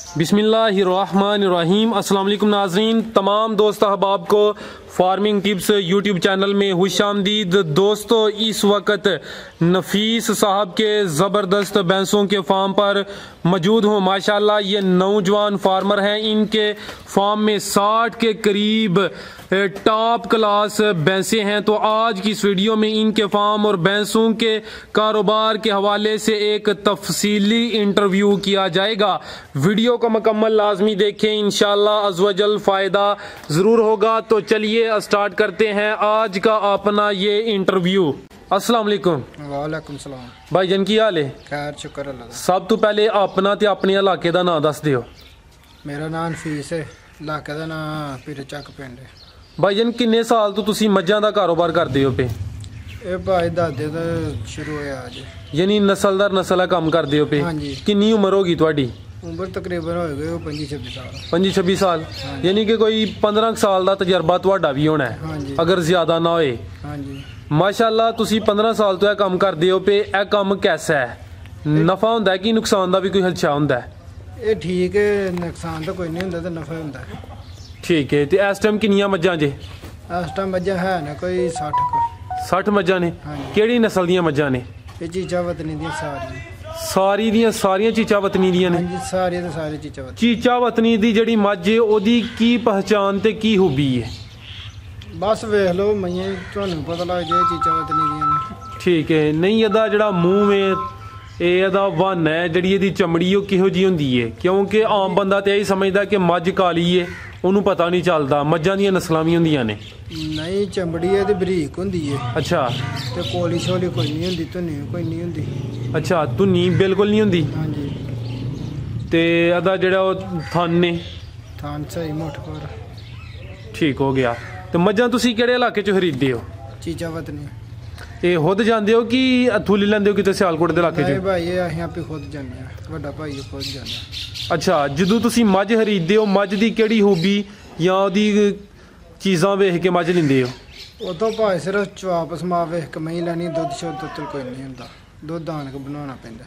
बिस्मिल्लाहिर्रहमानिर्रहीम। अस्सलाम वालेकुम नाज़रीन, तमाम दोस्त अहबाब को फार्मिंग टिप्स यूट्यूब चैनल में खुशामदीद। दोस्तों, इस वक्त नफीस साहब के ज़बरदस्त भैंसों के फार्म पर मौजूद हूँ। माशाल्लाह ये नौजवान फार्मर हैं, इनके फार्म में 60 के करीब टॉप क्लास भैंसें हैं। तो आज की इस वीडियो में इनके फार्म और भैंसों के कारोबार के हवाले से एक तफसीली इंटरव्यू किया जाएगा। वीडियो को मुकम्मल लाजमी देखें, इंशाअल्लाह अज़्वजल फ़ायदा ज़रूर होगा। तो चलिए स्टार्ट करते हैं आज का अपना ये इंटरव्यू। अस्सलाम वालेकुम। वालेकुम सलाम भाई जन की हाल है? खैर शुक्र अल्लाह दा। सब तो पहले अपना ते अपने इलाके का नाम दस दियो। मेरा नाम फीस है, इलाके का नाम पीर चक पिंड है। भाई जन किन्ने साल तो तुसी मज्जां दा कारोबार करदे हो पे? ये भाई दादे तो शुरू होया अज, यानी नस्ल दर नस्ल काम करदे हो पे? हाँ जी। किन्नी उम्र होगी तुहाडी? उम्र तकरीबन हो गई 25-26 साल। 25-26 साल, यानी कि कोई 15 साल का तजर्बा तुहाडा भी होना हाँ है, जी। अगर ज्यादा ना होए। हाँ जी। माशाल्लाह तुसी 15 साल तो यह काम करदे हो पे। यह काम कैसा है? नफा हुंदा है कि नुकसान का भी कोई हलछा हुंदा है? ये ठीक है, नुकसान तो कोई नहीं होंदा तो नफा होंदा है। ठीक है। तो इस टाइम किन्नियां मज्जां जे? इस टाइम मज्जा है ना कोई 60 को। 60 मज्जां ने? हाँ जी। केड़ी नस्ल दियां मज्जां ने? ये चीचा वतनी दी सारी। सारी दियां सारियां चीचा वतनी दियां हाँ ने? जी, सारी तो सारी चीचा वतनी। चीचा वतनी दी जड़ी मज्ज है ओदी की पहचान ते की खूबी है? बस वेख लो मैं तुहानू पता लग जाए चीचा वतनी दियां ने। ठीक है। नहीं ਇਹਦਾ ਜਿਹੜਾ ਮੂੰਹ ਵੇ ਇਹਦਾ ਵਨ ਹੈ, ਜਿਹੜੀ ਇਹਦੀ ਚਮੜੀ ਉਹ ਕਿਹੋ ਜੀ ਹੁੰਦੀ ਹੈ? ਕਿਉਂਕਿ ਆਮ ਬੰਦਾ ਤੇ ਇਹੀ ਸਮਝਦਾ ਕਿ ਮੱਝ ਕਾਲੀ ਹੈ, ਉਹਨੂੰ ਪਤਾ ਨਹੀਂ ਚੱਲਦਾ। ਮੱਝਾਂ ਦੀਆਂ ਨਸਲਾਂ ਵੀ ਹੁੰਦੀਆਂ ਨੇ। नहीं चमड़ी है बरीक होंदी है ਅੱਛਾ ते कोली शोली कोई नहीं होंदी, धुनी कोई नहीं होंदी। ਅੱਛਾ, ਧੁੰਨੀ ਬਿਲਕੁਲ ਨਹੀਂ ਹੁੰਦੀ। हाँ जी। ਤੇ ਇਹਦਾ ਜਿਹੜਾ ਉਹ ਥਣ ਨੇ? थान सही मुठ पर ਠੀਕ ਹੋ ਗਿਆ। ਤੇ ਮੱਝਾਂ ਤੁਸੀਂ ਕਿਹੜੇ ਇਲਾਕੇ 'ਚ ਖਰੀਦਦੇ ਹੋ? चीचा वतनी। ਇਹ ਖੁਦ ਜਾਂਦੇ ਹੋ ਕਿ ਇੱਥੋਂ ਲੈ ਲੈਂਦੇ ਹੋ ਕਿਤੇ ਸਿਆਲਕੋਟ ਦੇ ਇਲਾਕੇ 'ਚ? नहीं भाई ये असीं आपे खुद जाने आ, वड्डा भाई खुद जाना। ਅੱਛਾ, ਜਦੋਂ ਤੁਸੀਂ ਮੱਝ ਖਰੀਦਦੇ ਹੋ ਮੱਝ ਦੀ ਕਿਹੜੀ ਖੂਬੀ ਜਾਂ ਉਹਦੀ ਚੀਜ਼ਾਂ ਵੇਖ ਕੇ ਮੱਝ ਲੈਂਦੇ ਹੋ? उतो भाई सिर्फ चवाप समा वेख के मही लैनी, दुध शुद्ध तो कोई नहीं होंदा, दुध आन के बनाना पैंदा।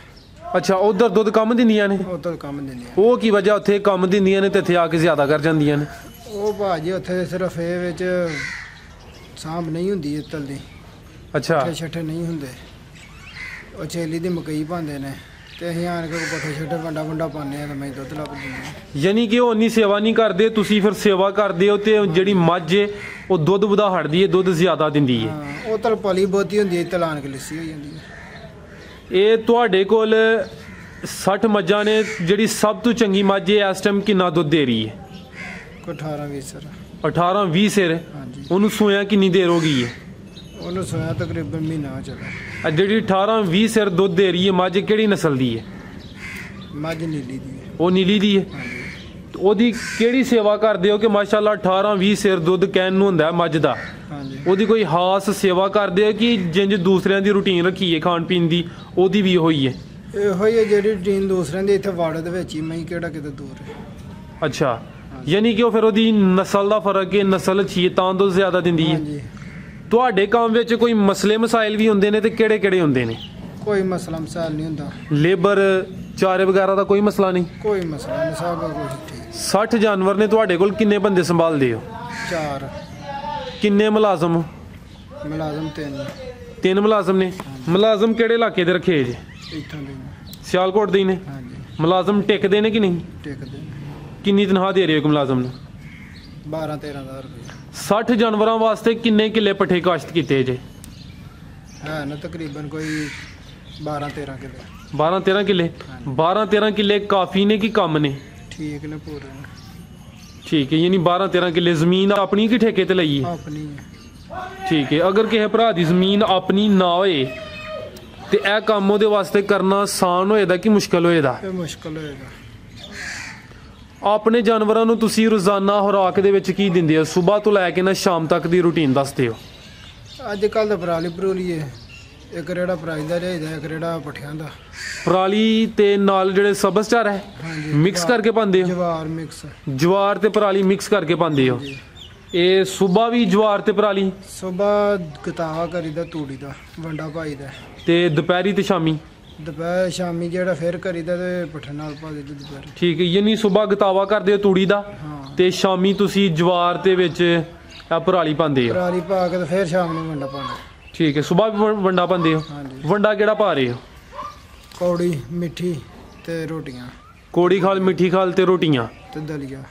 ਅੱਛਾ, ਉਧਰ ਦੁੱਧ ਕੰਮ ਦਿੰਦੀਆਂ ਨੇ? उतो कम दिंदी। ਉਹ ਕੀ ਵਜ੍ਹਾ ਉੱਥੇ ਕੰਮ ਦਿੰਦੀਆਂ ਨੇ ਤੇ ਇੱਥੇ ਆ ਕੇ ਜ਼ਿਆਦਾ ਕਰ ਜਾਂਦੀਆਂ ਨੇ? ਉਹ ਭਾਜੀ ਉੱਥੇ ਸਿਰਫ ਇਹ ਵਿੱਚ ਸਾਂਭ ਨਹੀਂ ਹੁੰਦੀ ਇੱਤਲ ਦੀ, ਅੱਛਾ ਪੱਠੇ ਛੱਠੇ ਨਹੀਂ ਹੁੰਦੇ। ਉਹ ਛੇਲੀ ਦੀ ਮਕਈ ਪਾਉਂਦੇ ਨੇ ਤੇ ਅਸੀਂ ਆਣ ਕੇ ਪੱਠੇ ਛੱਠੇ ਵੰਡਾ ਵੰਡਾ ਪਾਉਂਦੇ ਆ ਤੇ ਮੈਂ ਦੁੱਧ ਲੱਭ ਦਿੰਦੀ ਹਾਂ। ਯਾਨੀ ਕਿ ਉਹ ਇੰਨੀ ਸੇਵਾ ਨਹੀਂ ਕਰਦੇ, ਤੁਸੀਂ ਫਿਰ ਸੇਵਾ ਕਰਦੇ ਹੋ ਤੇ ਜਿਹੜੀ ਮੱਝ ਏ ਉਹ ਦੁੱਧ ਵਧਾ ਹਟਦੀ ਏ, ਦੁੱਧ ਜ਼ਿਆਦਾ ਦਿੰਦੀ ਏ। ਹਾਂ, ਉਹ ਤਲ ਪਲੀ ਬਹੁਤੀ ਹੁੰਦੀ ਹੈ, ਇੱਤਲ ਆਣ ਕੇ ਲੱਸੀ ਹੋ ਜਾਂਦੀ ਹੈ। ਇਹ ਤੁਹਾਡੇ ਕੋਲ 60 ਮੱਝਾਂ ਨੇ, ਜਿਹੜੀ ਸਭ ਤੋਂ ਚੰਗੀ ਮੱਝ ਏ ਇਸ ਟਾਈਮ ਕਿੰਨਾ ਦੁੱਧ ਦੇ ਰਹੀ ਏ? ਕੋਈ 18-20 ਸਰ। 18-20 ਸਿਰ? ਹਾਂਜੀ। ਉਹਨੂੰ ਸੂਇਆ ਕਿੰਨੀ ਦੇਰ ਹੋ ਗਈ ਏ? ਉਹਨੂੰ ਸੋਇਆ ਤਕਰੀਬਨ ਮਹੀਨਾ ਚੱਲਾ। ਆ ਜਿਹੜੀ 18-20 ਸਿਰ ਦੁੱਧ ਦੇ ਰਹੀ ਏ ਮੱਝ ਕਿਹੜੀ ਨਸਲ ਦੀ ਏ? ਮੱਝ ਨੀਲੀ ਦੀ ਹੈ। ਉਹ ਨੀਲੀ ਦੀ ਏ? ਹਾਂਜੀ। ਉਹਦੀ ਕਿਹੜੀ ਸੇਵਾ ਕਰਦੇ ਹੋ ਕਿ ਮਾਸ਼ਾਅੱਲਾ 18-20 ਸਿਰ ਦੁੱਧ ਕਹਿਣ ਨੂੰ ਹੁੰਦਾ ਹੈ ਮੱਝ ਦਾ? ਹਾਂਜੀ। ਉਹਦੀ ਕੋਈ ਖਾਸ ਸੇਵਾ ਕਰਦੇ ਹੋ ਕਿ ਜਿੰਜ ਦੂਸਰਿਆਂ ਦੀ ਰੂਟੀਨ ਰੱਖੀ ਹੈ ਖਾਣ ਪੀਣ ਦੀ, ਉਹਦੀ ਵੀ ਹੋਈ ਹੈ? ਇਹੋ ਹੀ ਹੈ ਜਿਹੜੀ ਰੂਟੀਨ ਦੂਸਰਿਆਂ ਦੀ, ਇੱਥੇ ਵਾੜੇ ਦੇ ਵਿੱਚ ਹੀ, ਮੈਂ ਕਿਹੜਾ ਕਿਤੇ ਦੂਰ ਹੈ। ਅੱਛਾ, ਯਾਨੀ ਕਿ ਉਹ ਫਿਰ ਉਹਦੀ ਨਸਲ ਦਾ ਫਰਕ ਹੈ, ਨਸਲ ਅੱਛੀ ਹੈ ਤਾਂ ਦੁੱਧ ਜ਼ਿਆਦਾ ਦਿੰਦੀ ਹੈ। ਹਾਂਜੀ। ਤੁਹਾਡੇ ਕੰਮ ਵਿੱਚ ਕੋਈ ਮਸਲੇ ਮਸਾਇਲ ਵੀ ਹੁੰਦੇ ਨੇ ਤੇ ਕਿਹੜੇ ਕਿਹੜੇ ਹੁੰਦੇ ਨੇ? ਕੋਈ ਮਸਲਾ ਮਸਾਇਲ ਨਹੀਂ ਹੁੰਦਾ। ਲੇਬਰ ਚਾਰੇ ਵਗੈਰਾ ਦਾ ਕੋਈ ਮਸਲਾ ਨਹੀਂ? ਕੋਈ ਮਸਲਾ ਨਹੀਂ, ਸਭ ਕੁਝ ਠੀਕ। 60 ਜਾਨਵਰ ਨੇ ਤੁਹਾਡੇ ਕੋਲ, ਕਿੰਨੇ ਬੰਦੇ ਸੰਭਾਲਦੇ ਹੋ? 4 ਕਿੰਨੇ ਮੁਲਾਜ਼ਮ? ਮੁਲਾਜ਼ਮ 3। 3 ਮੁਲਾਜ਼ਮ ਨੇ। ਮੁਲਾਜ਼ਮ ਕਿਹੜੇ ਇਲਾਕੇ ਦੇ ਰੱਖੇ ਜੇ? ਇੱਥੋਂ ਦੇ ਨੇ। ਸਿਆਲਕੋਟ ਦੇ ਹੀ ਨੇ? ਹਾਂਜੀ। ਮੁਲਾਜ਼ਮ ਟਿਕਦੇ ਨੇ ਕਿ ਨਹੀਂ? ਟਿਕਦੇ ਨੇ। ਕਿੰਨੀ ਤਨਖਾਹ ਦੇ ਰਹੇ ਹੋ ਇੱਕ ਮੁਲਾਜ਼ਮ ਨੂੰ? 12-13 ਹਜ਼ਾਰ ਰੁਪਏ 60 ਜਾਨਵਰਾਂ ਵਾਸਤੇ ਕਿੰਨੇ ਕਿੱਲੇ ਪੱਠੇ ਕਾਸ਼ਤ ਕੀਤੇ ਜੇ? ਹੈ ਨਾ ਤਕਰੀਬਨ ਕੋਈ 12-13 ਕਿੱਲੇ। 12-13 ਕਿੱਲੇ? 12-13 ਕਿੱਲੇ ਕਾਫੀ ਨੇ ਕਿ ਕਮ ਨੇ? ਠੀਕ ਨੇ ਪੂਰੇ ਨੇ। ਠੀਕ ਹੈ, ਯਾਨੀ 12-13 ਕਿੱਲੇ ਜ਼ਮੀਨ ਆਪਣੀ ਕਿ ਠੇਕੇ ਤੇ ਲਈ ਹੈ? ਆਪਣੀ ਹੈ। ਠੀਕ ਹੈ। ਅਗਰ ਕਿਸੇ ਭਰਾ ਦੀ ਜ਼ਮੀਨ ਆਪਣੀ ਨਾ ਹੋਏ ਤੇ ਇਹ ਕੰਮ ਉਹਦੇ ਵਾਸਤੇ ਕਰਨਾ ਆਸਾਨ ਹੋਏਦਾ ਕਿ ਮੁਸ਼ਕਲ ਹੋਏਦਾ? ਇਹ ਮੁਸ਼ਕਲ ਹੋਏਗਾ। ਆਪਣੇ ਜਾਨਵਰਾਂ ਨੂੰ ਤੁਸੀਂ ਰੋਜ਼ਾਨਾ ਖੁਰਾਕ ਦੇ ਵਿੱਚ ਕੀ ਦਿੰਦੇ ਹੋ? ਸਵੇਰ ਤੋਂ ਲੈ ਕੇ ਨਾ ਸ਼ਾਮ ਤੱਕ ਦੀ ਰੂਟੀਨ ਦੱਸਦੇ ਹੋ। ਅੱਜ ਕੱਲ੍ਹ ਤਾਂ ਪਰਾਲੀ ਪਰੂਲੀ ਹੈ, ਇੱਕ ਰੇੜਾ ਪ੍ਰਾਈਜ਼ ਦਾ ਚਾਹੀਦਾ, ਇੱਕ ਰੇੜਾ ਪੱਠਿਆਂ ਦਾ। ਪਰਾਲੀ ਤੇ ਨਾਲ ਜਿਹੜੇ ਸਬਜ਼ ਚਾਰਾ ਹੈ ਹਾਂਜੀ। ਮਿਕਸ ਕਰਕੇ ਪਾਉਂਦੇ ਹੋ? ਜਵਾਰ ਮਿਕਸ। ਜਵਾਰ ਤੇ ਪਰਾਲੀ ਮਿਕਸ ਕਰਕੇ ਪਾਉਂਦੇ ਹੋ? ਇਹ ਸਵੇਰ ਵੀ ਜਵਾਰ ਤੇ ਪਰਾਲੀ? ਸੁਬਾ ਗਤਾਵਾ ਕਰੀਦਾ, ਤੂੜੀ ਦਾ ਵੰਡਾ ਪਾਈਦਾ। ਤੇ ਦੁਪਹਿਰੀ ਤੇ ਸ਼ਾਮੀ? ਦੁਪਹਿਰ ਸ਼ਾਮੀ ਜਿਹੜਾ ਫਿਰ ਕਰੀਦਾ ਤੇ ਪੱਠੇ ਨਾਲ ਪਾ ਦੇ ਦੁਪਹਿਰ। ਠੀਕ ਹੈ, ਯਾਨੀ ਸਵੇਰ ਗਤਾਵਾ ਕਰਦੇ ਹੋ ਤੂੜੀ ਦਾ ਹਾਂ ਤੇ ਸ਼ਾਮੀ ਤੁਸੀਂ ਜਵਾਰ ਦੇ ਵਿੱਚ ਆ ਪਰਾਲੀ ਪਾਉਂਦੇ ਹੋ। ਪਰਾਲੀ ਪਾ ਕੇ ਤੇ ਫਿਰ ਸ਼ਾਮ ਨੂੰ ਵੰਡਾ ਪਾਣਾ। ਠੀਕ ਹੈ, ਸਵੇਰ ਵੀ ਵੰਡਾ ਪਾਉਂਦੇ ਹੋ। ਹਾਂਜੀ ਵੰਡਾ ਕਿਹੜਾ ਪਾ ਰਹੇ ਹੋ? ਕੌੜੀ ਮਿੱਠੀ ਤੇ ਰੋਟੀਆਂ। ਕੋੜੀ ਖਾਲ, ਮਿੱਠੀ ਖਾਲ ਤੇ ਰੋਟੀਆਂ, ਤੇ ਦਲੀਆ।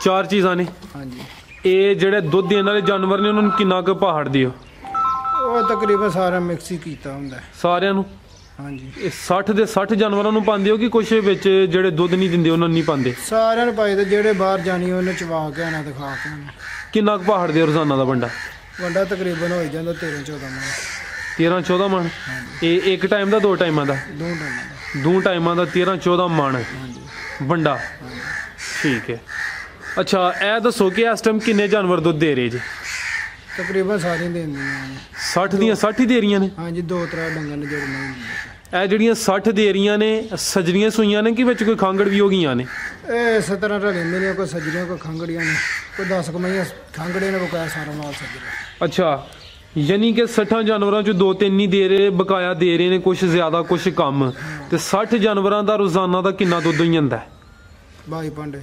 4 ਚੀਜ਼ਾਂ ਨੇ। ਹਾਂਜੀ ਇਹ ਜਿਹੜੇ ਦੁੱਧ ਦੇਣ ਵਾਲੇ ਜਾਨਵਰ ਨੇ ਉਹਨਾਂ ਨੂੰ ਕਿੰਨਾ ਕੁ ਪਹਾੜ ਦਿਓ? ਉਹ ਤਕਰੀਬਨ ਸਾਰਾ ਮਿਕਸ ਹੀ ਕੀਤਾ ਹੁੰਦਾ। ਸਾਰਿਆਂ ਨੂੰ? ਹਾਂਜੀ ਇਹ 60 ਦੇ 60 ਜਾਨਵਰਾਂ ਨੂੰ ਪਾਉਂਦੇ ਹੋ ਕਿ ਕੁਛ ਵਿੱਚ ਜਿਹੜੇ ਦੁੱਧ ਨਹੀਂ ਦਿੰਦੇ ਉਹਨਾਂ ਨੂੰ ਨਹੀਂ ਪਾਉਂਦੇ? ਸਾਰਿਆਂ ਨੂੰ ਪਾਈ ਤੇ ਜਿਹੜੇ ਬਾਹਰ ਜਾਣੀ ਉਹਨੇ ਚਵਾ ਕੇ ਆਣਾ ਤੇ ਖਾ ਕੇ ਆਣਾ। ਕਿੰਨਾ ਕੁ ਪਹਾੜ ਦਿਓ ਰੋਜ਼ਾਨਾ ਦਾ ਵੰਡਾ? ਵੰਡਾ ਤਕਰੀਬਨ ਹੋ ਜਾਂਦਾ 13-14 ਮਣ। 13-14 ਮਣ? ਇਹ ਇੱਕ ਟਾਈਮ ਦਾ, 2 ਟਾਈਮਾਂ ਦਾ? 2 ਟਾਈਮਾਂ ਦਾ। 2 ਟਾਈਮਾਂ ਦਾ 13-14 ਮਣ ਹਾਂਜੀ ਵੰਡਾ। ਠੀਕ ਹੈ। ਅੱਛਾ, ਇਹ ਦੱਸੋ ਕਿ ਇਸ ਟਾਈਮ ਕਿੰਨੇ ਜਾਨਵਰ ਦੁੱਧ ਦੇ ਰਹੇ ਜੀ? ਤਕਰੀਬਨ ਸਾਰੀਆਂ ਦਿੰਦੀਆਂ ਨੇ। 60 ਦੀਆਂ 60 ਹੀ ਦੇ ਰਹੀਆਂ ਨੇ? ਹਾਂਜੀ 2-3 ਡੰਗਰ ਨੇ ਜਿਹੜੇ ਨਹੀਂ ਦਿੰਦੇ। ਇਹ ਜਿਹੜੀਆਂ 60 ਦੇ ਰਹੀਆਂ ਨੇ ਸਜਰੀਆਂ ਸੂਈਆਂ ਨੇ ਕਿ ਵਿੱਚ ਕੋਈ ਖਾਂਗੜ ਵੀ ਹੋ ਗਈਆਂ ਨੇ? ਇਹ ਇਸੇ ਤਰ੍ਹਾਂ ਰਲੇ ਮਿਲੇ, ਕੋਈ ਸਜਰੀਆਂ ਕੋਈ ਖੰਗੜੀਆਂ ਨੇ, ਕੋਈ 10 ਕਮਈਆਂ ਖੰਗੜੇ ਨੇ ਬਕਾਇਆ ਸਾਰਾ ਨਾਲ ਸਜਰੇ। ਅੱਛਾ, ਯਾਨੀ ਕਿ 60 ਜਾਨਵਰਾਂ ਚੋਂ 2-3 ਹੀ ਦੇ ਰਹੇ, ਬਕਾਇਆ ਦੇ ਰਹੇ ਨੇ, ਕੁਛ ਜ਼ਿਆਦਾ ਕੁਛ ਕਮ। ਤੇ 60 ਜਾਨਵਰਾਂ ਦਾ ਰੋਜ਼ਾਨਾ ਦਾ ਕਿੰਨਾ ਦੁੱਧ ਹੋ ਜਾਂਦਾ ਹੈ? 22 ਭਾਂਡੇ।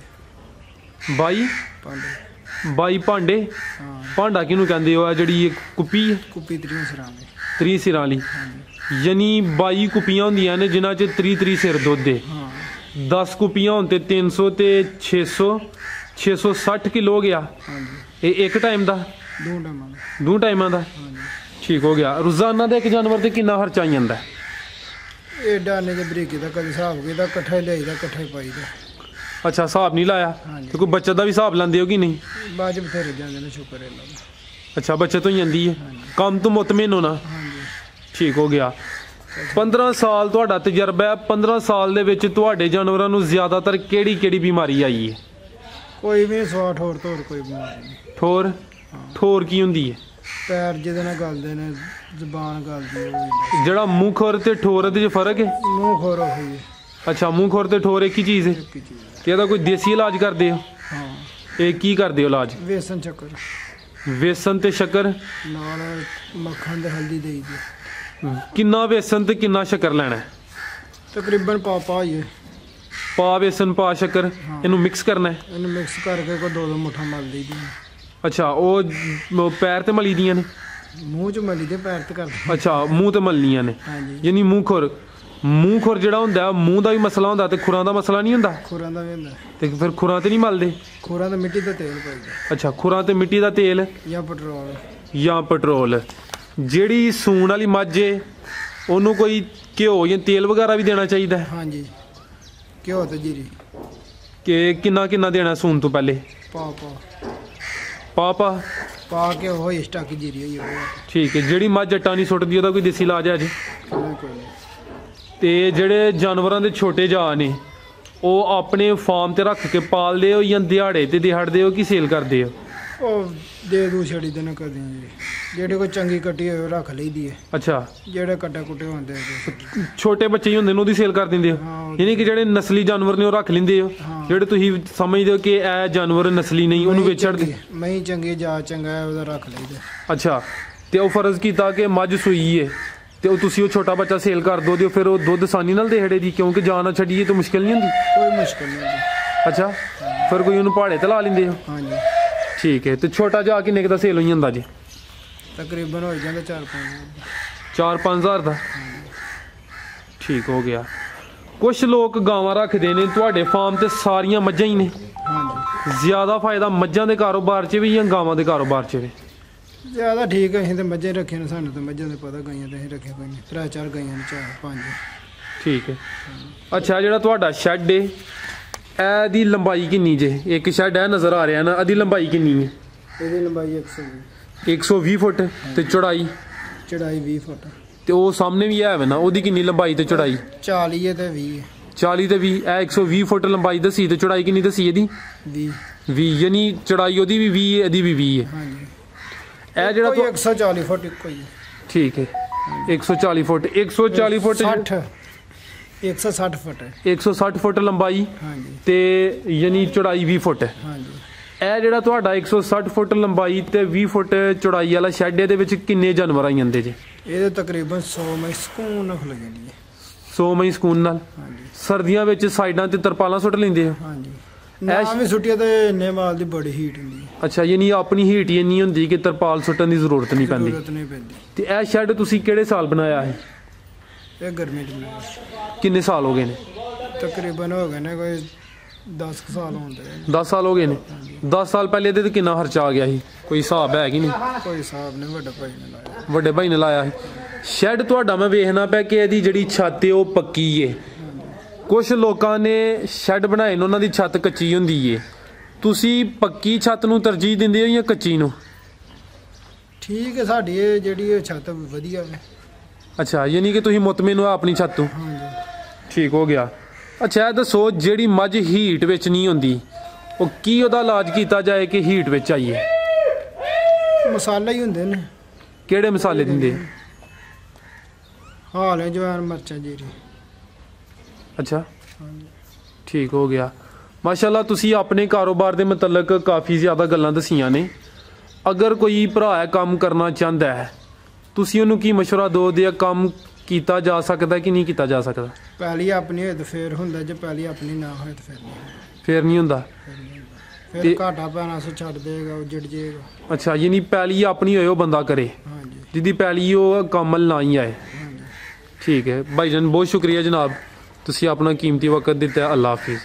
22 ਭਾਂਡੇ? 22 ਭਾਂਡੇ? ਹਾਂ ਭਾਂਡਾ ਕਿਹਨੂੰ ਕਹਿੰਦੇ ਹੋ? ਆ ਜਿਹੜੀ ਇਹ ਕੁੱਪੀ ਹੈ, ਕੁੱਪੀ 30 ਸਿਰਾਂ ਦੀ। 30 ਸਿਰਾਂ ਵਾਲੀ? ਯਾਨੀ 22 ਕੁੱਪੀਆਂ ਹੁੰਦੀਆਂ ਨੇ ਜਿਨ੍ਹਾਂ 'ਚ 30 ਸਿਰ ਦੁੱਧ ਦੇ। ਹਾਂ 10 ਕੁੱਪੀਆਂ ਹੋਣ ਤੇ 300 ਤੇ 600, 660 ਕਿਲੋ ਹੋ ਗਿਆ। ਹਾਂਜੀ ਇਹ ਇੱਕ ਟਾਈਮ ਦਾ? 2 ਟਾਈਮਾਂ ਦਾ। 2 ਟਾਈਮਾਂ ਦਾ? ਹਾਂਜੀ ਠੀਕ ਹੋ ਗਿਆ। ਰੋਜ਼ਾਨਾ ਦਾ ਇੱਕ ਜਾਨਵਰ ਤੇ ਕਿੰਨਾ ਖਰਚਾ ਆ ਜਾਂਦਾ? ਇਹ ਡਾਨੇ ਦੇ ਬਰੀਕੀ ਦਾ ਕਦੇ ਹਿਸਾਬ ਕੀਤਾ, ਇਕੱਠਾ ਹੀ ਲਿਆਈਦਾ, ਇਕੱਠਾ ਹੀ ਪਾਈਦਾ। ਅੱਛਾ, ਹਿਸਾਬ ਨਹੀਂ ਲਾਇਆ? ਹਾਂਜੀ। ਤੇ ਕੋਈ ਬੱਚਤ ਦਾ ਵੀ ਹਿਸਾਬ ਲੈਂਦੇ ਹੋ ਕਿ ਨਹੀਂ? ਬਾਅਦ 'ਚ ਬਥੇਰੇ ਜਾਂਦੇ ਨੇ, ਸ਼ੁਕਰ ਹੈ ਅੱਲਾ ਦਾ। ਅੱਛਾ, ਬੱਚਤ ਹੋ ਜਾਂਦੀ ਹੈ। ਹਾਂਜੀ। ਕੰਮ ਤੋਂ ਮੁਤਮਿਨ ਹੋਣਾ। ਹਾਂਜੀ ਠੀਕ ਹੋ ਗਿਆ। 15 ਸਾਲ ਤੁਹਾਡਾ ਤਜਰਬਾ ਹੈ। 15 ਸਾਲ ਦੇ ਵਿੱਚ ਤੁਹਾਡੇ ਜਾਨਵਰਾਂ ਨੂੰ ਜ਼ਿਆਦਾਤਰ ਕਿਹੜੀ ਬਿਮਾਰੀ ਆਈ ਹੈ? ਕੋਈ ਵੀ ਸਵਾਟ ਹੋਰ ਤੋਂ ਹੋਰ ਕੋਈ ਬਿਮਾਰੀ ਨਹੀਂ। ਠੋਰ? ਠੋਰ ਕੀ ਹੁੰਦੀ ਹੈ? ਪੈਰ ਜਿਹਦੇ ਨਾਲ ਗਲਦੇ ਨੇ, ਜ਼ੁਬਾਨ ਗਲਦੀ ਹੈ। ਜਿਹੜਾ ਮੂੰਹ ਖੋਰ ਤੇ ਠੋਰ ਦੇ 'ਚ ਫਰਕ ਹੈ? ਮੂੰਹ ਖੋਰ ਹੋਈ ਹੈ। ਅੱਛਾ, ਮੂੰਹ ਖੋਰ ਤੇ ਠੋਰ ਇੱਕ ਹੀ ਚੀਜ਼ ਹੈ? ਇੱਕ ਹੀ ਚੀਜ਼ ਹੈ। ਤੇ ਇਹਦਾ ਕੋਈ ਦੇਸੀ ਇਲਾਜ ਕਰਦੇ ਹੋ? ਹਾਂ ਇਹ ਕੀ ਕਰਦੇ ਹੋ ਇਲਾਜ? ਵੇਸਣ ਚੱਕਰ ਵੇਸਣ ਤੇ ਸ਼ੱਕਰ? ਨਾਲ ਮੱਖਣ ਤੇ ਹਲਦੀ ਦੇਈ ਦੀ। ਕਿੰਨਾ ਵੇਸਣ ਤੇ ਕਿੰਨਾ ਸ਼ੱਕਰ ਲੈਣਾ ਹੈ? ਤਕਰੀਬਨ ਪਾ ਹੀ ਹੈ। ਪਾ ਵੇਸਣ ਪਾ ਸ਼ੱਕਰ, ਇਹਨੂੰ ਮਿਕਸ ਕਰਨਾ ਹੈ? ਇਹਨੂੰ ਮਿਕਸ ਕਰਕੇ ਕੋਈ 2-2 ਮੁੱਠਾ ਮਲ ਦੀ। ਅੱਛਾ, ਉਹ ਪੈਰ ਤੇ ਮਲੀ ਦੀਆਂ ਨੇ? ਮੂੰਹ 'ਚ ਮਲੀ ਦੇ, ਪੈਰ ਤੇ ਕਰਦੇ। ਅੱਛਾ, ਮੂੰਹ ਤੇ ਮਲਨੀਆਂ ਨੇ। ਹਾਂਜੀ ਯਾਨੀ ਮੂੰਹ ਖੁਰ ਜਿਹੜਾ ਹੁੰਦਾ ਮੂੰਹ ਦਾ ਵੀ ਮਸਲਾ ਹੁੰਦਾ ਤੇ ਖੁਰਾਂ ਦਾ ਮਸਲਾ ਨਹੀਂ ਹੁੰਦਾ? ਖੁਰਾਂ ਦਾ ਵੀ ਹੁੰਦਾ। ਤੇ ਫਿਰ ਖੁਰਾਂ ਤੇ ਨਹੀਂ ਮਲਦੇ? ਖੁਰਾਂ ਦਾ ਮਿੱਟੀ ਦਾ ਤੇਲ ਪਾਈਦਾ। ਅੱਛਾ, ਖੁਰਾਂ ਤੇ ਮਿੱਟੀ ਦਾ ਤੇਲ ਜਾਂ ਪੈਟਰੋਲ। ਜਾਂ ਪੈਟਰੋਲ। ਜਿਹੜੀ ਸੂਣ ਵਾਲੀ ਮੱਝ ਏ ਉਹਨੂੰ ਕੋਈ ਘਿਓ ਜਾਂ ਤੇਲ ਵਗੈਰਾ ਵੀ ਦੇਣਾ ਚਾਹੀਦਾ ਹੈ? ਹਾਂਜੀ ਘਿਓ ਤੇ ਜੀਰੀ। ਕਿ ਕਿੰਨਾ ਦੇਣਾ ਸੂਣ ਤੋਂ ਪਹਿਲੇ? ਪਾ ਕੇ ਉਹ ਸਟਾਕੀ ਜੀਰੀ ਹੋਈ ਹੋਵੇ। ਠੀਕ ਹੈ। ਜਿਹੜੀ ਮੱਝ ਜੱਟਾਂ ਨਹੀਂ ਸੁੱਟਦੀ ਉਹਦਾ ਕੋਈ ਦੇਸੀ ਇਲਾਜ ਹੈ ਜੀ? ਕੋਈ ਨਹੀਂ। ਤੇ ਜਿਹੜੇ ਜਾਨਵਰਾਂ ਦੇ ਛੋਟੇ ਜਾਨ ਨੇ ਉਹ ਆਪਣੇ ਫਾਰਮ ਤੇ ਰੱਖ ਕੇ ਪਾਲਦੇ ਹੋ ਜਾਂ ਦਿਹਾੜੇ ਤੇ ਦਿਹਾੜਦੇ ਹੋ ਕਿ ਸੇਲ ਕਰਦੇ ਹੋ? ਉਹ ਦੇ ਦੂ ਛੜੀ ਦੇ ਨਾ ਕਰਦੇ ਜੀ। ਜਿਹੜੇ ਕੋਈ ਚੰਗੀ ਕੱਟੀ ਹੋਵੇ ਰੱਖ ਲਈਦੀ ਹੈ। ਅੱਛਾ, ਜਿਹੜੇ ਕੱਟੇ ਕੁੱਟੇ ਹੁੰਦੇ ਛੋਟੇ ਬੱਚੇ ਹੀ ਹੁੰਦੇ ਨੇ ਉਹਦੀ ਸੇਲ ਕਰ ਦਿੰਦੇ ਹੋ? ਹਾਂ। ਯਾਨੀ ਕਿ ਜਿਹੜੇ ਨਸਲੀ ਜਾਨਵਰ ਨੇ ਉਹ ਰੱਖ ਲੈਂਦੇ ਹੋ? ਹਾਂ। ਜਿਹੜੇ ਤੁਸੀਂ ਸਮਝਦੇ ਹੋ ਕਿ ਇਹ ਜਾਨਵਰ ਨਸਲੀ ਨਹੀਂ ਉਹਨੂੰ ਵੇਚ ਛੱਡਦੇ? ਮੈਂ ਚੰਗੀ ਜਾ ਚੰਗਾ ਹੈ ਉਹਦਾ ਰੱਖ ਲਈਦਾ। ਅੱਛਾ, ਤੇ ਉਹ ਫਰਜ਼ ਕੀਤਾ ਕਿ ਮੱਝ ਸੂਈ ਹੈ ਤੇ ਉਹ ਤੁਸੀਂ ਉਹ ਛੋਟਾ ਬੱਚਾ ਸੇਲ ਕਰ ਦੋ ਫਿਰ ਉਹ ਦੁੱਧ ਆਸਾਨੀ ਨਾਲ ਦੇਹੜੇ ਦੀ, ਕਿਉਂਕਿ ਜਾਨ ਨਾ ਛੱਡੀਏ ਤਾਂ ਮੁਸ਼ਕਿਲ ਨਹੀਂ ਹੁੰਦੀ? ਕੋਈ ਮੁਸ਼ਕਿਲ ਨਹੀਂ ਹੁੰਦੀ। ਅੱਛਾ, ਫਿਰ ਕੋਈ ਉਹਨੂੰ ਪਹਾੜੇ ਤੇ ਲਾ ਲੈਂਦੇ ਹੋ? ਹਾਂਜੀ ਠੀਕ ਹੈ। ਤੇ ਛੋਟਾ ਜਿਹਾ ਕਿੰਨੇ ਕੁ ਦਾ ਸੇਲ ਹੋ ਜਾਂਦਾ ਜੀ? ਤਕਰੀਬਨ ਹੋ ਜਾਂਦਾ 4-5 ਹਜ਼ਾਰ ਦਾ। ਠੀਕ ਹੋ ਗਿਆ। ਕੁਝ ਲੋਕ ਗਾਵਾਂ ਰੱਖਦੇ ਨੇ, ਤੁਹਾਡੇ ਫਾਰਮ ਤੇ ਸਾਰੀਆਂ ਮੱਝਾਂ ਹੀ ਨੇ? ਹਾਂਜੀ। ਜ਼ਿਆਦਾ ਫਾਇਦਾ ਮੱਝਾਂ ਦੇ ਕਾਰੋਬਾਰ 'ਚ ਵੀ ਜਾਂ ਗਾਵਾਂ ਦੇ ਕਾਰੋਬਾਰ 'ਚ ਵੀ? ਜ਼ਿਆਦਾ ਠੀਕ ਹੈ। ਅਸੀਂ ਤਾਂ ਮੱਝਾਂ ਰੱਖੀਆਂ ਨੇ, ਸਾਨੂੰ ਤਾਂ ਮੱਝਾਂ ਦਾ ਪਤਾ। ਗਾਈਆਂ ਤਾਂ ਅਸੀਂ ਰੱਖਿਆ ਕੋਈ ਨਹੀਂ। 3-4 ਗਾਈਆਂ ਨੇ, 4-5। ਠੀਕ ਹੈ। ਅੱਛਾ, ਜਿਹੜਾ ਤੁਹਾਡਾ ਸ਼ੈੱਡ ਏ ਇਹਦੀ ਲੰਬਾਈ ਕਿੰਨੀ ਜੇ? ਇੱਕ ਸ਼ੈੱਡ ਹੈ ਨਜ਼ਰ ਆ ਰਿਹਾ ਨਾ, ਇਹਦੀ ਲੰਬਾਈ ਕਿੰਨੀ ਹੈ? ਇਹਦੀ ਲੰਬਾਈ 120 ਫੁੱਟ ਤੇ ਚੌੜਾਈ 20 ਫੁੱਟ। ਤੇ ਉਹ ਸਾਹਮਣੇ ਵੀ ਹੈ ਵੇ ਨਾ, ਉਹਦੀ ਕਿੰਨੀ ਲੰਬਾਈ ਤੇ ਚੌੜਾਈ? 40 ਹੈ ਤੇ 20 ਹੈ। 40 ਤੇ 20। ਇਹ 120 ਫੁੱਟ ਲੰਬਾਈ ਦੱਸੀ ਤੇ ਚੌੜਾਈ ਕਿੰਨੀ ਦੱਸੀ ਇਹਦੀ? 20। ਯਾਨੀ ਚੌੜਾਈ ਉਹਦੀ ਵੀ 20 ਹੈ, ਇਹਦੀ ਵੀ 20 ਹੈ। ਹਾਂਜੀ। ਇਹ ਜਿਹੜਾ 140 ਫੁੱਟ ਇੱਕੋ ਹੀ ਹੈ। ਠੀਕ ਹੈ। 140 ਫੁੱਟ 160 ਫੁੱਟ 160 ਫੁੱਟ 160 ਫੁੱਟ ਲੰਬਾਈ। ਹਾਂਜੀ। ਤੇ ਯਾਨੀ ਚੌੜਾਈ 20 ਫੁੱਟ। ਹਾਂਜੀ। ਇਹ ਜਿਹੜਾ ਤੁਹਾਡਾ 160 ਫੁੱਟ ਲੰਬਾਈ ਤੇ 20 ਫੁੱਟ ਚੌੜਾਈ ਵਾਲਾ ਸ਼ੈੱਡ, ਇਹਦੇ ਵਿੱਚ ਕਿੰਨੇ ਜਾਨਵਰ ਆ ਜਾਂਦੇ ਜੇ? ਇਹਦੇ ਤਕਰੀਬਨ 100 ਮੈਂ ਸਕੂਨ ਨਾਲ ਖੁੱਲ ਜਾਂਦੀ ਹੈ। ਸੋ ਮਈ ਸਕੂਨ ਨਾਲ। ਹਾਂਜੀ ਸਰਦੀਆਂ ਵਿੱਚ ਸਾਈਡਾਂ ਤੇ ਤਰਪਾਲਾਂ ਸੁੱਟ ਲੈਂਦੇ ਹੋ? ਹਾਂਜੀ ਨਾ ਵੀ ਸੁੱਟੀਆਂ ਤੇ ਇੰਨੇ ਮਾਲ ਦੀ ਬੜੀ ਹੀਟ ਹੁੰਦੀ ਹੈ। ਅੱਛਾ, ਯਾਨੀ ਆਪਣੀ ਹੀਟ ਹੀ ਇੰਨੀ ਹੁੰਦੀ ਕਿ ਤਰਪਾਲ ਸੁੱਟਣ ਦੀ ਜ਼ਰੂਰਤ ਨਹੀਂ ਪੈਂਦੀ। ਜ਼ਰੂਰਤ ਨਹੀਂ ਪੈਂਦੀ। ਤੇ ਇਹ ਸ਼ੈੱਡ ਤੁਸੀਂ ਕਿਹੜੇ ਸਾਲ ਬਣਾਇਆ ਹੈ? ਇਹ ਗਰਮੀ 'ਚ ਬਣਾਇਆ। ਕਿੰਨੇ ਸਾਲ ਹੋ ਗਏ ਨੇ? ਤਕਰੀਬਨ ਹੋ ਗਏ ਨੇ ਕੋਈ 10 ਸਾਲ ਹੁੰਦੇ। 10 ਸਾਲ ਹੋ ਗਏ ਨੇ। 10 ਸਾਲ ਪਹਿਲੇ ਇਹਦੇ ਤੇ ਕਿੰਨਾ ਖਰਚਾ ਆ ਗਿਆ ਸੀ? ਕੋਈ ਹਿਸਾਬ ਹੈ ਕਿ ਨਹੀਂ? ਕੋਈ ਹਿਸਾਬ ਨਹੀਂ, ਵੱਡੇ ਭਾਈ ਨੇ ਲਾਇਆ। ਵੱਡੇ ਭਾਈ ਨੇ ਲਾਇਆ ਸੀ। ਸ਼ੈੱਡ ਤੁਹਾਡਾ ਮੈਂ ਵੇਖਣਾ ਪਿਆ ਕਿ ਇਹਦੀ ਜਿਹੜੀ ਛੱਤ ਹੈ ਉਹ ਪੱਕੀ ਏ। ਕੁਝ ਲੋਕਾਂ ਨੇ ਸ਼ੈੱਡ ਬਣਾਏ ਨੇ ਉਹਨਾਂ ਦੀ ਛੱਤ ਕੱਚੀ ਹੁੰਦੀ ਏ। ਤੁਸੀਂ ਪੱਕੀ ਛੱਤ ਨੂੰ ਤਰਜੀਹ ਦਿੰਦੇ ਹੋ ਜਾਂ ਕੱਚੀ ਨੂੰ? ਠੀਕ ਹੈ, ਸਾਡੀ ਇਹ ਜਿਹੜੀ ਇਹ ਛੱਤ ਵਧੀਆ ਹੈ। ਅੱਛਾ, ਯਾਨੀ ਕਿ ਤੁਸੀਂ ਮੁਤਮਿਨ ਹੋ ਆਪਣੀ ਛੱਤ ਤੋਂ? ਹਾਂਜੀ ਠੀਕ ਹੋ ਗਿਆ। ਅੱਛਾ, ਇਹ ਦੱਸੋ ਜਿਹੜੀ ਮੱਝ ਹੀਟ ਵਿੱਚ ਨਹੀਂ ਹੁੰਦੀ ਉਹ ਕੀ ਉਹਦਾ ਇਲਾਜ ਕੀਤਾ ਜਾਏ ਕਿ ਹੀਟ ਵਿੱਚ ਆਈਏ? ਮਸਾਲੇ ਹੀ ਹੁੰਦੇ ਨੇ। ਕਿਹੜੇ ਮਸਾਲੇ ਦਿੰਦੇ? ਹਾਲ ਜਵਾਨ ਮਿਰਚਾਂ ਜੀਰੀ। ਅੱਛਾ ਹਾਂਜੀ ਠੀਕ ਹੋ ਗਿਆ। ਮਾਸ਼ਾਅੱਲਾ, ਤੁਸੀਂ ਆਪਣੇ ਕਾਰੋਬਾਰ ਦੇ ਮੁਤਲਕ ਕਾਫੀ ਜ਼ਿਆਦਾ ਗੱਲਾਂ ਦਸੀਆਂ ਨੇ। ਅਗਰ ਕੋਈ ਭਰਾ ਹੈ ਕੰਮ ਕਰਨਾ ਚਾਹੁੰਦਾ ਹੈ, ਤੁਸੀਂ ਉਹਨੂੰ ਕੀ ਮਸ਼ਵਰਾ ਦਿਓਗੇ? ਕੰਮ ਕੀਤਾ ਜਾ ਸਕਦਾ ਕਿ ਨਹੀਂ ਕੀਤਾ ਜਾ ਸਕਦਾ? ਪਹਿਲੀ ਆਪਣੀ ਹੋਏ ਤਾਂ ਫੇਰ ਹੁੰਦਾ, ਜੇ ਪਹਿਲੀ ਆਪਣੀ ਨਾ ਹੋਏ ਤਾਂ ਫਿਰ ਨਹੀਂ। ਫੇਰ ਨਹੀਂ ਹੁੰਦਾ? ਫਿਰ ਘਾਟਾ ਪੈਣਾ ਸੋ ਛੱਡ ਦੇਗਾ, ਉੱਜੜ ਜਾਏਗਾ। ਅੱਛਾ, ਯਾਨੀ ਪੈਲੀ ਆਪਣੀ ਹੋਏ ਉਹ ਬੰਦਾ ਕਰੇ, ਹਾਂਜੀ ਜਿਹਦੀ ਪੈਲੀ ਉਹ ਕਾਮਲ ਨਾ ਹੀ ਆਏ। ਹਾਂਜੀ। ਠੀਕ ਹੈ ਭਾਈਜਾਨ, ਬਹੁਤ ਸ਼ੁਕਰੀਆ ਜਨਾਬ, ਤੁਸੀਂ ਆਪਣਾ ਕੀਮਤੀ ਵਕਤ ਦਿੱਤਾ। ਅੱਲਾ ਹਾਫਿਜ਼।